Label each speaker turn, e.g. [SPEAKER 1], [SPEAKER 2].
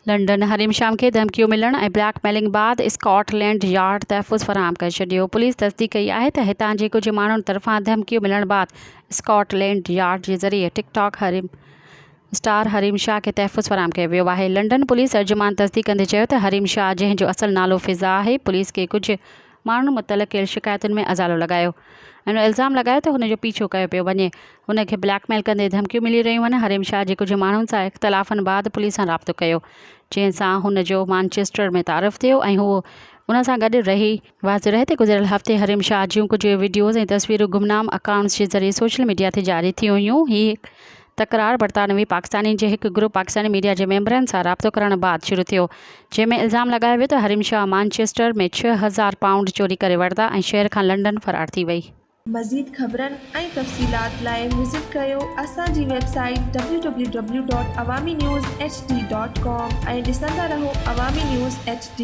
[SPEAKER 1] London Hareem शाम खे धमकियूं मिलण ऐं ब्लैकमेलिंग बाद स्कॉटलैंड यार्ड तहफ़ुज़ फ़राहम करे छॾियो। पुलिस तस्दीक कई आहे त हितां जे कुझु माण्हुनि तरफ़ां धमकियूं मिलण बाद स्कॉटलैंड यार्ड जे ज़रिए टिकटॉक स्टार हरीम शाह खे तहफ़ुज़ फ़राहम कयो वियो आहे। लंडन पुलिस तर्जुमान तस्दीक कंदे चयो त हरीम शाह, जंहिंजो असुलु नालो फ़िज़ा आहे, पुलिस खे कुझु माण्हुनि मुतलिक़ कयल शिकायतुनि में अज़ालो लॻायो ऐं इल्ज़ाम लॻायो त हुनजो पीछो कयो पियो वञे। हुनखे ब्लैकमेल कंदे धमकियूं मिली रहियूं आहिनि। हरीम शाह जे कुझु माण्हुनि सां इख़्तिलाफ़नि बाद पुलिस सां राब्तो कयो, जंहिंसां हुनजो मानचेस्टर में तारफ़ थियो ऐं हू उन सां गॾु रही। वाज़िह रहे त गुज़िरियल हफ़्ते हरीम शाह जूं कुझु वीडियोज़ ऐं तस्वीरूं गुमनाम अकाउंट्स जे ज़रिए सोशल मीडिया ते जारी थी हुयूं। हीअ तकरार बरतानवी पाकिस्तानी जे हिकु ग्रुप पाकिस्तानी मीडिया जे मेंबरनि सां राब्तो करण बाद शुरू थियो, जंहिंमें इल्ज़ाम लॻायो वियो त हरीम शाह मानचेस्टर में 6000 पाउंड चोरी करे वरिता ऐं शहर खां लंडन फ़रार थी वई।
[SPEAKER 2] मज़ीद ख़बरनि ऐं तफ़सीलात लाइ विज़िट कयो असांजी वेबसाइट www.awamiNewsHD.com ऐं ॾिसंदा रहो अवामी न्यूज़ HD।